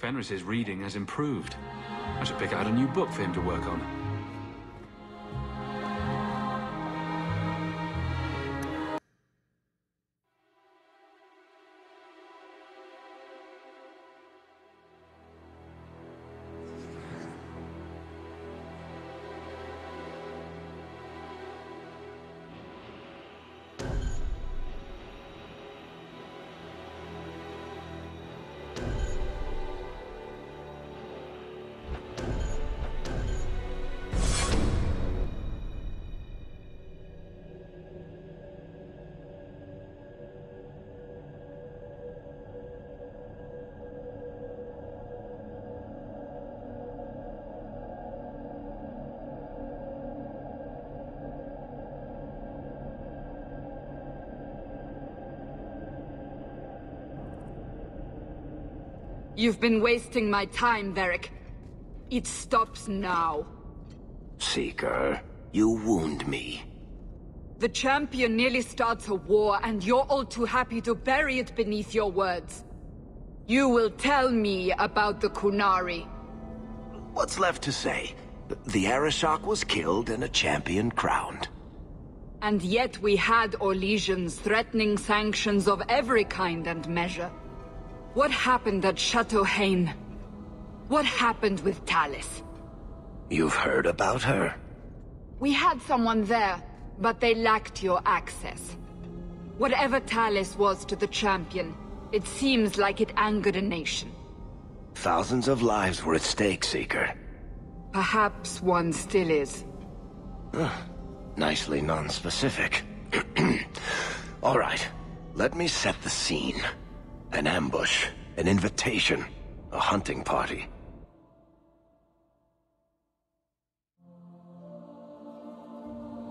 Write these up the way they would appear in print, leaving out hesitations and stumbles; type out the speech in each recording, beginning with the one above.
Fenris's reading has improved. I should pick out a new book for him to work on. You've been wasting my time, Varric. It stops now. Seeker, you wound me. The champion nearly starts a war, and you're all too happy to bury it beneath your words. You will tell me about the Qunari. What's left to say? The Arishok was killed and a champion crowned. And yet we had Orlesians threatening sanctions of every kind and measure. What happened at Chateau Hain? What happened with Talis? You've heard about her? We had someone there, but they lacked your access. Whatever Talis was to the champion, it seems like it angered a nation. Thousands of lives were at stake, Seeker. Perhaps one still is. Nicely non-specific. All right, let me set the scene. An ambush, an invitation, a hunting party.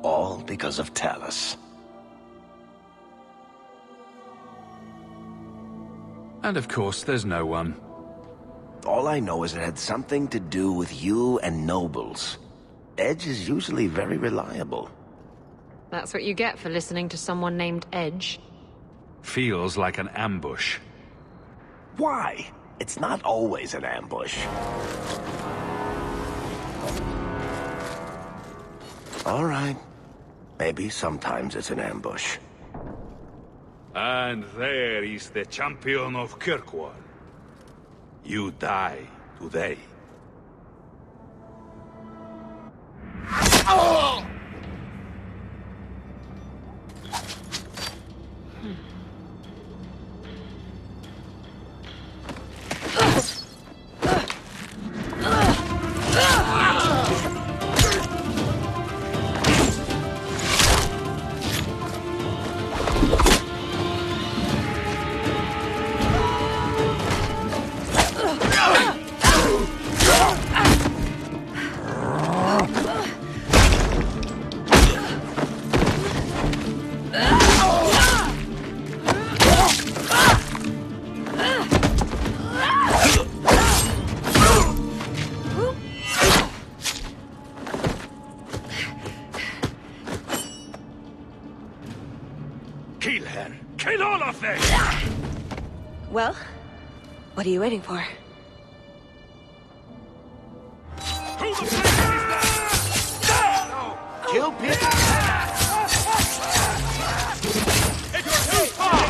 All because of Talis. And of course, there's no one. All I know is it had something to do with you and nobles. Edge is usually very reliable. That's what you get for listening to someone named Edge. Feels like an ambush. Why? It's not always an ambush. All right. Maybe sometimes it's an ambush. And there is the champion of Kirkwall. You die today. Oh! Kill her! Kill all of them! Well, what are you waiting for? Who the fuck is that? Kill people! It's too far!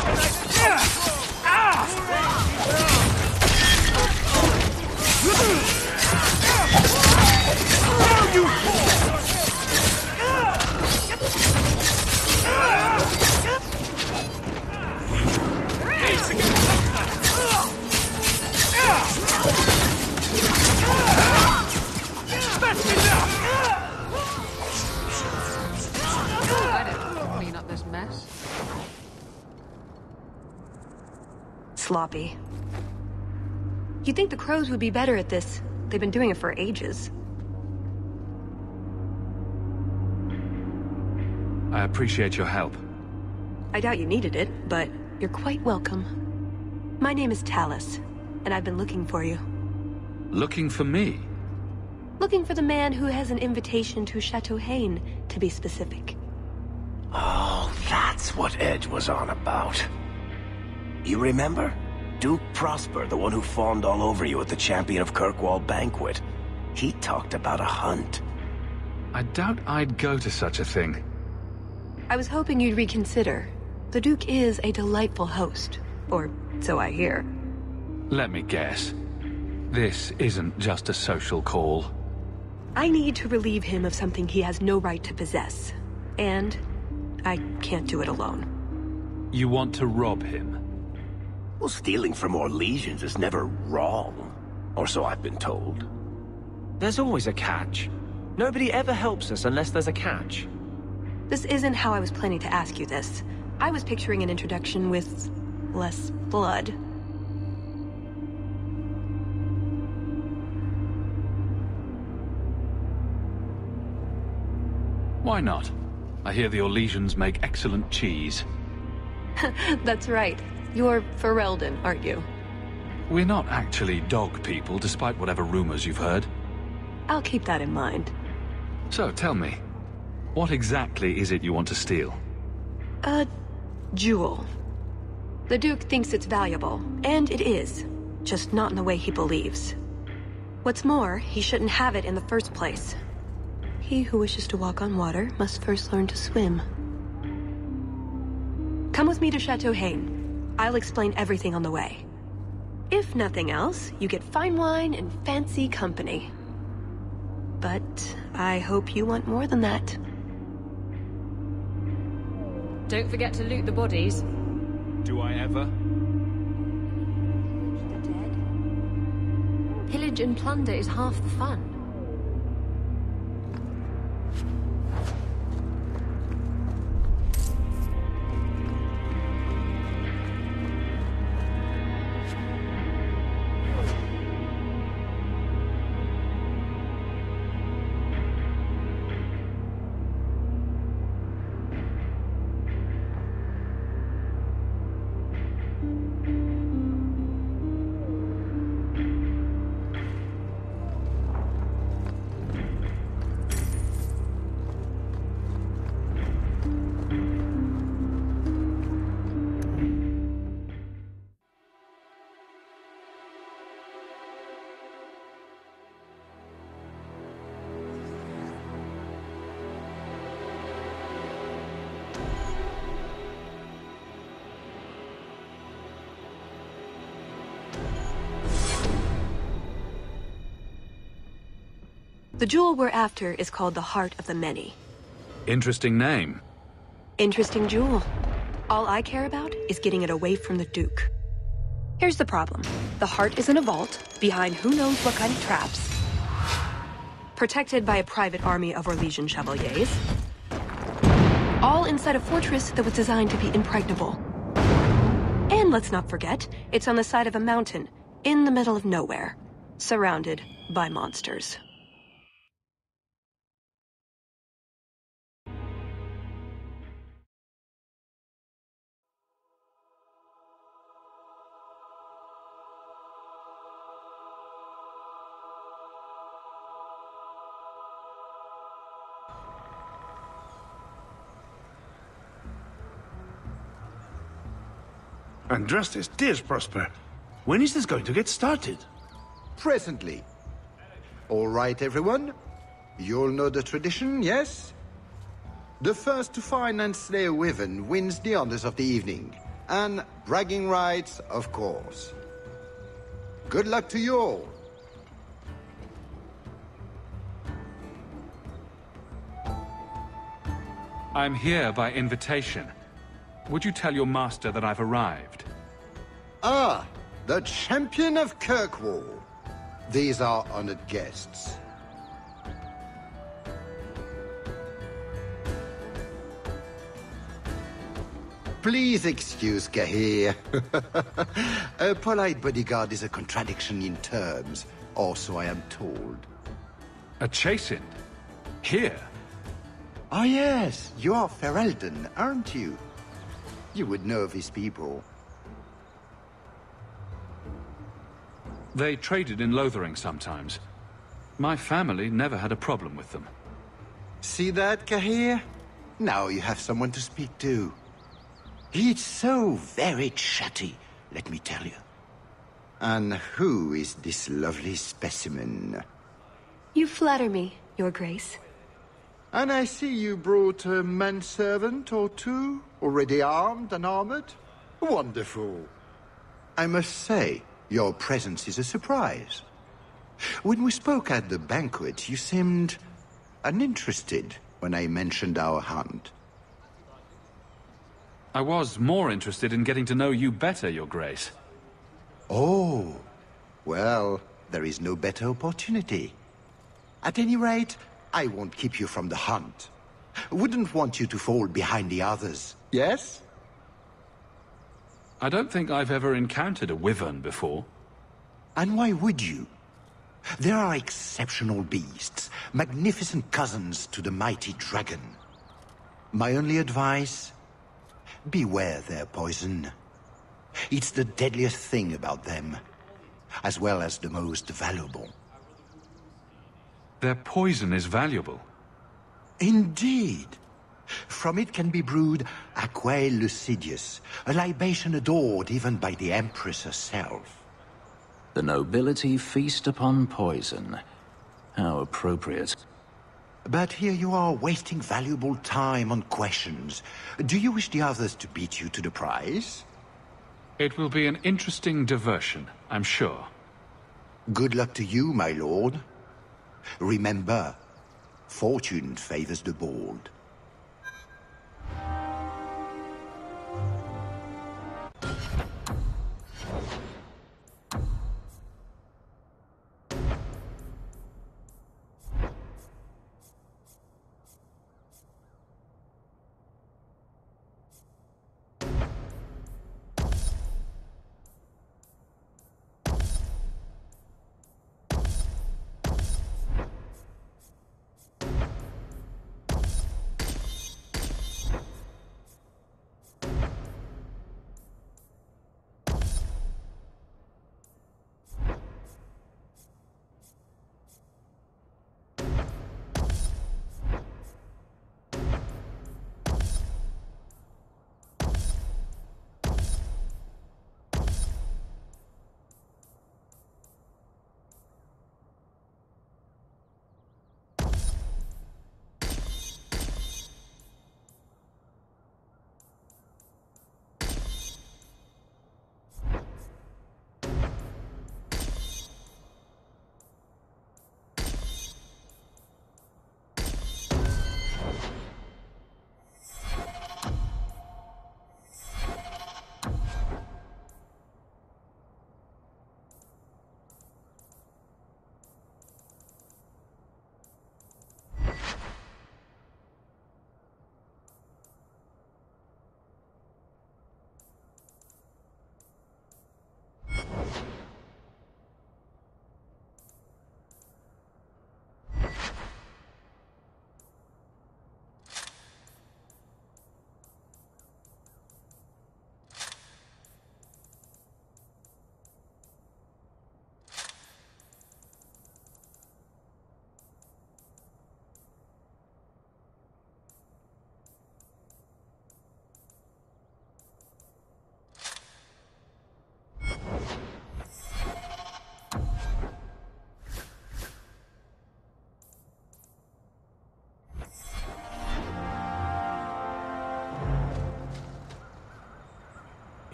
Clean up this mess. Sloppy. You'd think the Crows would be better at this. They've been doing it for ages. I appreciate your help. I doubt you needed it, but you're quite welcome. My name is Talis, and I've been looking for you. Looking for me? Looking for the man who has an invitation to Chateau Hain, to be specific. Oh, that's what Edge was on about. You remember? Duke Prosper, the one who fawned all over you at the Champion of Kirkwall banquet. He talked about a hunt. I doubt I'd go to such a thing. I was hoping you'd reconsider. The Duke is a delightful host. Or so I hear. Let me guess. This isn't just a social call. I need to relieve him of something he has no right to possess. And I can't do it alone. You want to rob him? Well, stealing from Orlesians is never wrong. Or so I've been told. There's always a catch. Nobody ever helps us unless there's a catch. This isn't how I was planning to ask you this. I was picturing an introduction with less blood. Why not? I hear the Orlesians make excellent cheese. That's right. You're Ferelden, aren't you? We're not actually dog people, despite whatever rumors you've heard. I'll keep that in mind. So, tell me, what exactly is it you want to steal? A jewel. The Duke thinks it's valuable, and it is. Just not in the way he believes. What's more, he shouldn't have it in the first place. He who wishes to walk on water must first learn to swim. Come with me to Chateau Hain. I'll explain everything on the way. If nothing else, you get fine wine and fancy company. But I hope you want more than that. Don't forget to loot the bodies. Do I ever? The dead? Pillage and plunder is half the fun. The jewel we're after is called the Heart of the Many. Interesting name. Interesting jewel. All I care about is getting it away from the Duke. Here's the problem. The heart is in a vault, behind who knows what kind of traps. Protected by a private army of Orlesian chevaliers. All inside a fortress that was designed to be impregnable. And let's not forget, it's on the side of a mountain, in the middle of nowhere. Surrounded by monsters. Andrastes, dear Prosper, when is this going to get started? Presently. All right, everyone. You'll know the tradition, yes? The first to find and slay a wyvern wins the honors of the evening. And bragging rights, of course. Good luck to you all. I'm here by invitation. Would you tell your master that I've arrived? Ah, the Champion of Kirkwall. These are honored guests. Please excuse Cahir. A polite bodyguard is a contradiction in terms, or so I am told. A chastened? Here? Oh yes, you are Ferelden, aren't you? You would know of his people. They traded in Lothering sometimes. My family never had a problem with them. See that, Cahir? Now you have someone to speak to. He's so very chatty, let me tell you. And who is this lovely specimen? You flatter me, Your Grace. And I see you brought a manservant or two, already armed and armored. Wonderful. I must say, your presence is a surprise. When we spoke at the banquet, you seemed uninterested when I mentioned our hunt. I was more interested in getting to know you better, Your Grace. Oh, well, there is no better opportunity. At any rate, I won't keep you from the hunt. Wouldn't want you to fall behind the others, yes? I don't think I've ever encountered a wyvern before. And why would you? There are exceptional beasts, magnificent cousins to the mighty dragon. My only advice? Beware their poison. It's the deadliest thing about them, as well as the most valuable. Their poison is valuable. Indeed. From it can be brewed Aquae Lucidius, a libation adored even by the Empress herself. The nobility feast upon poison. How appropriate. But here you are wasting valuable time on questions. Do you wish the others to beat you to the prize? It will be an interesting diversion, I'm sure. Good luck to you, my lord. Remember, fortune favors the bold.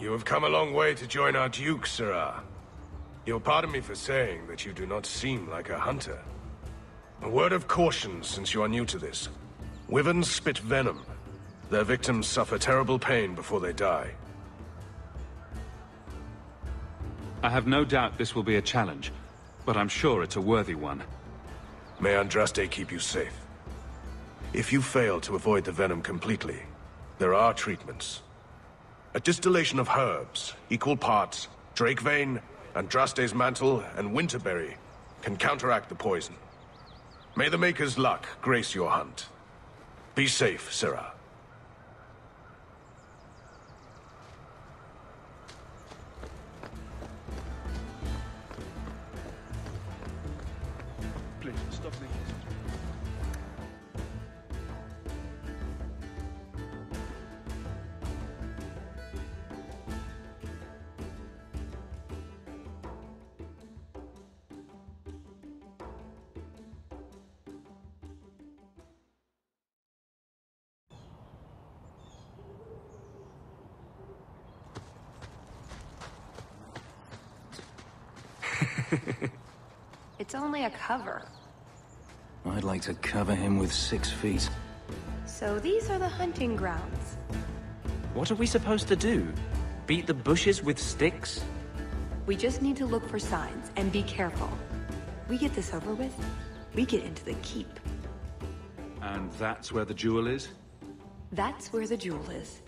You have come a long way to join our Duke, Sirrah. You'll pardon me for saying that you do not seem like a hunter. A word of caution, since you are new to this. Wyverns spit venom. Their victims suffer terrible pain before they die. I have no doubt this will be a challenge, but I'm sure it's a worthy one. May Andraste keep you safe. If you fail to avoid the venom completely, there are treatments. A distillation of herbs, equal parts, Drakevane, Andraste's mantle, and Winterberry, can counteract the poison. May the Maker's luck grace your hunt. Be safe, Sirrah. Please, stop me. It's only a cover. I'd like to cover him with 6 feet. So these are the hunting grounds. What are we supposed to do? Beat the bushes with sticks? We just need to look for signs and be careful. We get this over with, we get into the keep. And that's where the jewel is? That's where the jewel is.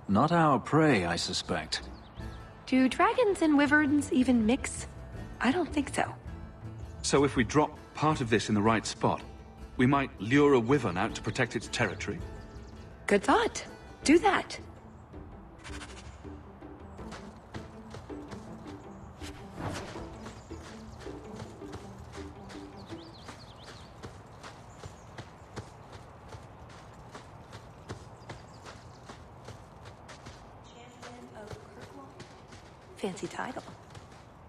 Not our prey, I suspect. Do dragons and wyverns even mix? I don't think so. So if we drop part of this in the right spot, we might lure a wyvern out to protect its territory? Good thought. Do that. Fancy title.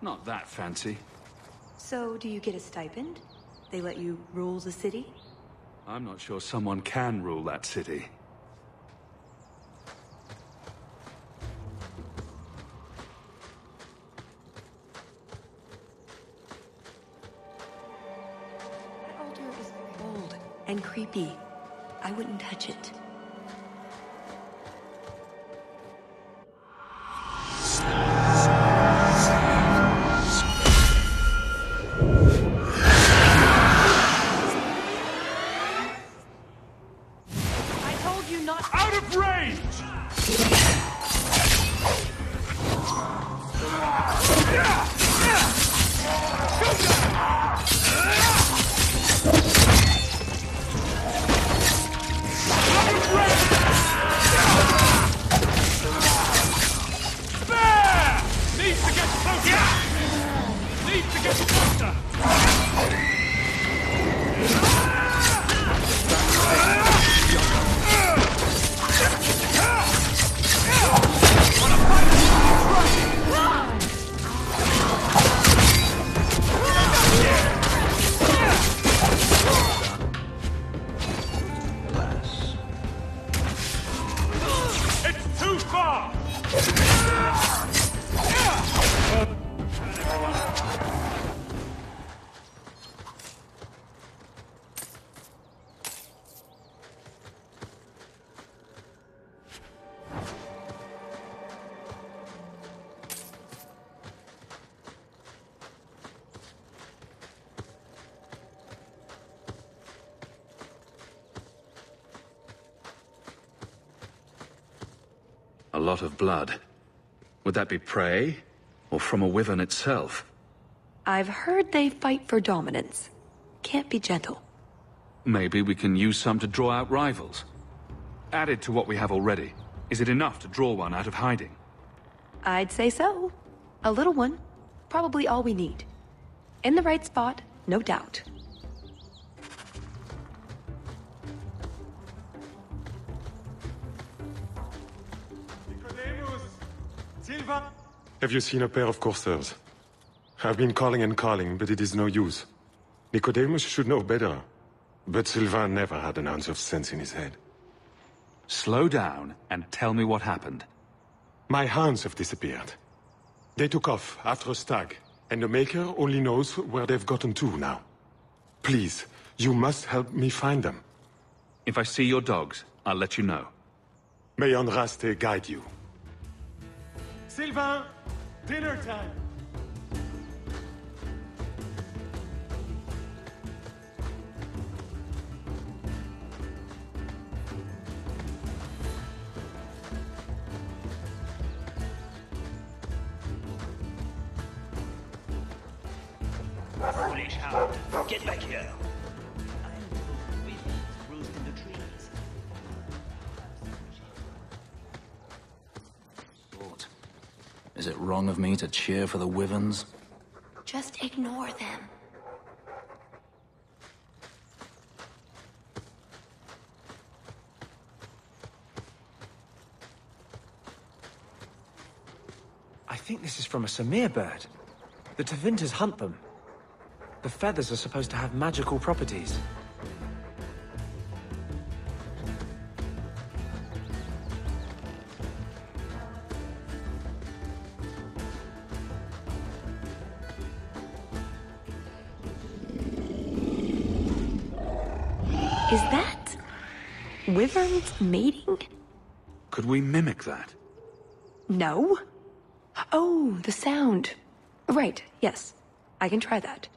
Not that fancy. So, do you get a stipend? They let you rule the city? I'm not sure someone can rule that city. That altar is old and creepy. I wouldn't touch it. Out of range! Spare! Needs to get closer! Needs to get closer! A lot of blood. Would that be prey? Or from a wyvern itself? I've heard they fight for dominance. Can't be gentle. Maybe we can use some to draw out rivals. Added to what we have already, is it enough to draw one out of hiding? I'd say so. A little one. Probably all we need. In the right spot, no doubt. Have you seen a pair of coursers? I've been calling and calling, but it is no use. Nicodemus should know better. But Sylvain never had an ounce of sense in his head. Slow down and tell me what happened. My hounds have disappeared. They took off after a stag, and the Maker only knows where they've gotten to now. Please, you must help me find them. If I see your dogs, I'll let you know. May Andraste guide you. Sylvain! Dinner time! Foolish hound! Get back here! I'm told wyverns roost in the trees. What? Is it wrong of me to cheer for the wyverns? Just ignore them. I think this is from a Samir bird. The Tevinters hunt them. The feathers are supposed to have magical properties. Is that wyverns mating? Could we mimic that? No. Oh, the sound. Right, yes. I can try that.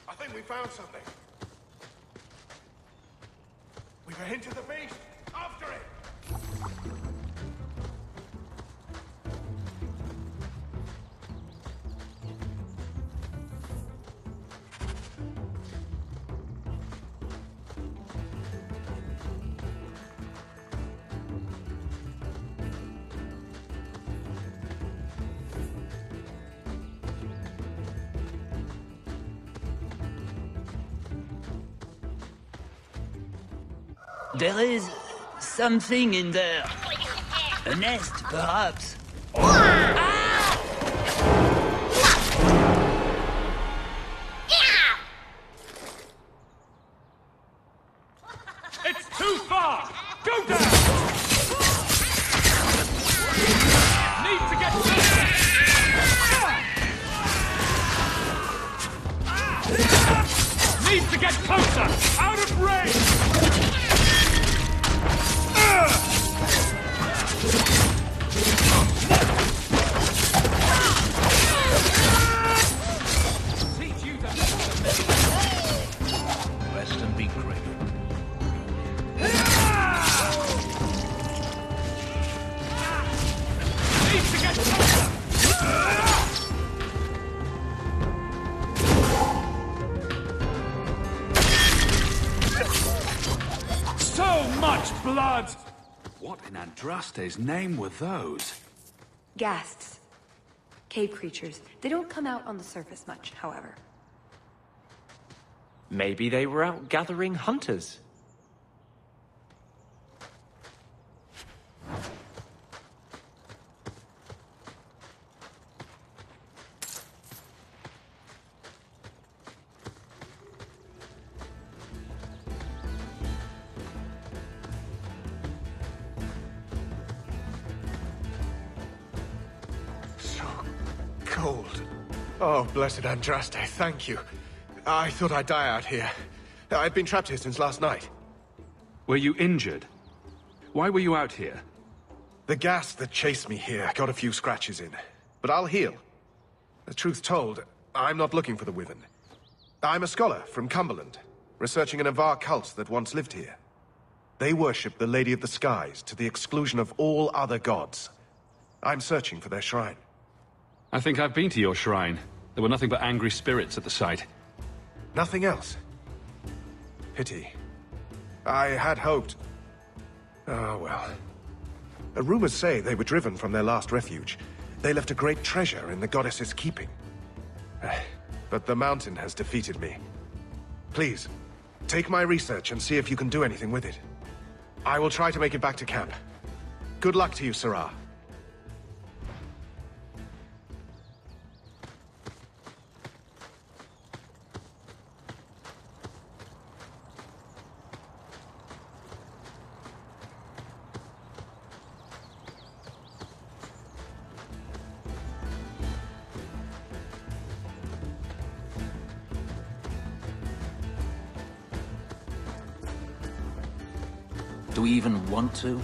I think we found something. We've a hint of the beast. After it! There is something in there. A nest, perhaps. It's too far! Go down! Need to get closer! Need to get closer! Out of range! Rest and be grateful. Need to get closer! So much blood! What in Andraste's name were those? Ghasts. Cave creatures. They don't come out on the surface much, however. Maybe they were out gathering hunters. Cold. Oh, blessed Andraste, thank you. I thought I'd die out here. I'd been trapped here since last night. Were you injured? Why were you out here? The gas that chased me here got a few scratches in. But I'll heal. The truth told, I'm not looking for the Wyvern. I'm a scholar from Cumberland, researching an Avar cult that once lived here. They worship the Lady of the Skies to the exclusion of all other gods. I'm searching for their shrine. I think I've been to your shrine. There were nothing but angry spirits at the site. Nothing else. Pity. I had hoped. Oh, well. Rumors say they were driven from their last refuge. They left a great treasure in the goddess's keeping. But the mountain has defeated me. Please, take my research and see if you can do anything with it. I will try to make it back to camp. Good luck to you, Sirah. Do we even want to?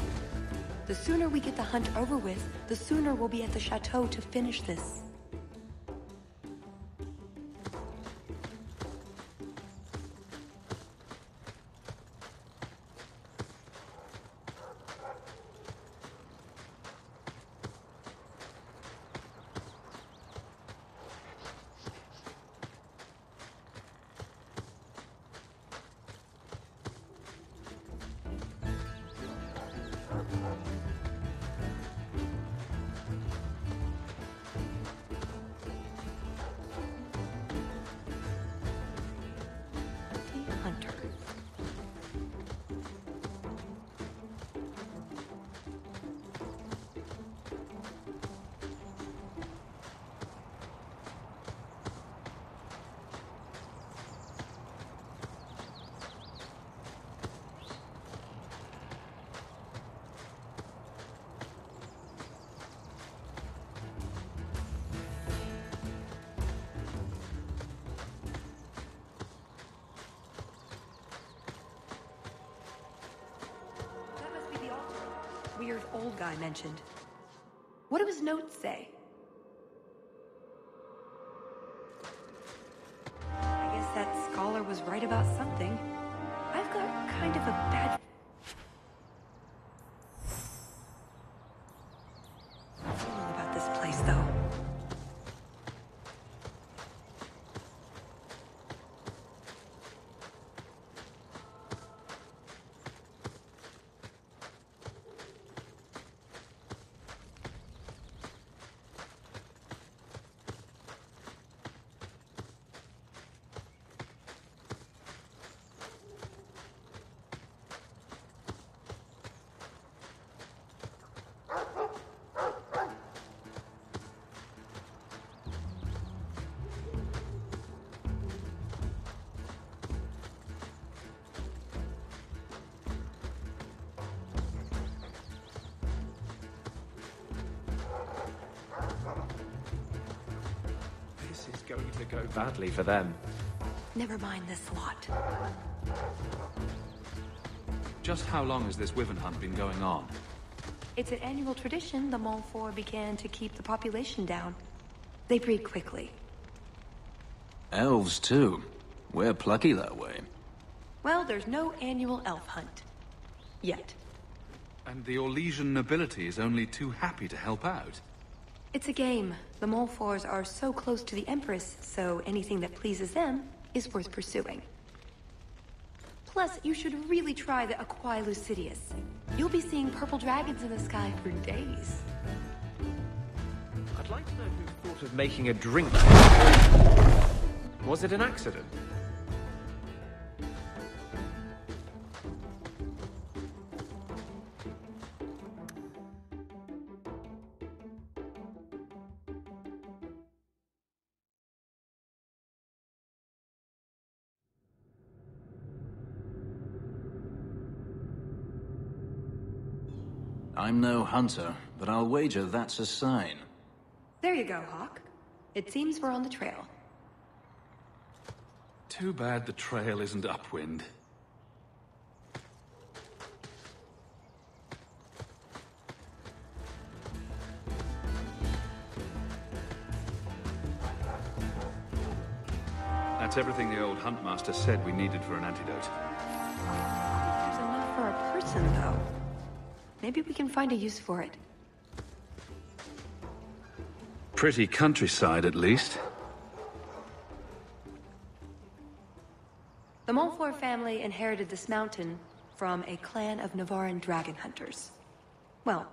The sooner we get the hunt over with, the sooner we'll be at the chateau to finish this. Weird old guy mentioned. What do his notes say? I guess that scholar was right about something. I've got kind of a bad feeling about this place, though. Going to go badly for them. Never mind this lot. Just how long has this wyvern hunt been going on? It's an annual tradition the Montfort began to keep the population down. They breed quickly. Elves, too. We're plucky that way. Well, there's no annual elf hunt. Yet. And the Orlesian nobility is only too happy to help out. It's a game. The Montforts are so close to the Empress, so anything that pleases them is worth pursuing. Plus, you should really try the Aquae Lucidius. You'll be seeing purple dragons in the sky for days. I'd like to know who thought of making a drink. Was it an accident? I'm no hunter, but I'll wager that's a sign. There you go, Hawk. It seems we're on the trail. Too bad the trail isn't upwind. That's everything the old Huntmaster said we needed for an antidote. There's enough for a person, though. Maybe we can find a use for it. Pretty countryside, at least. The Montfort family inherited this mountain from a clan of Navarran dragon hunters. Well,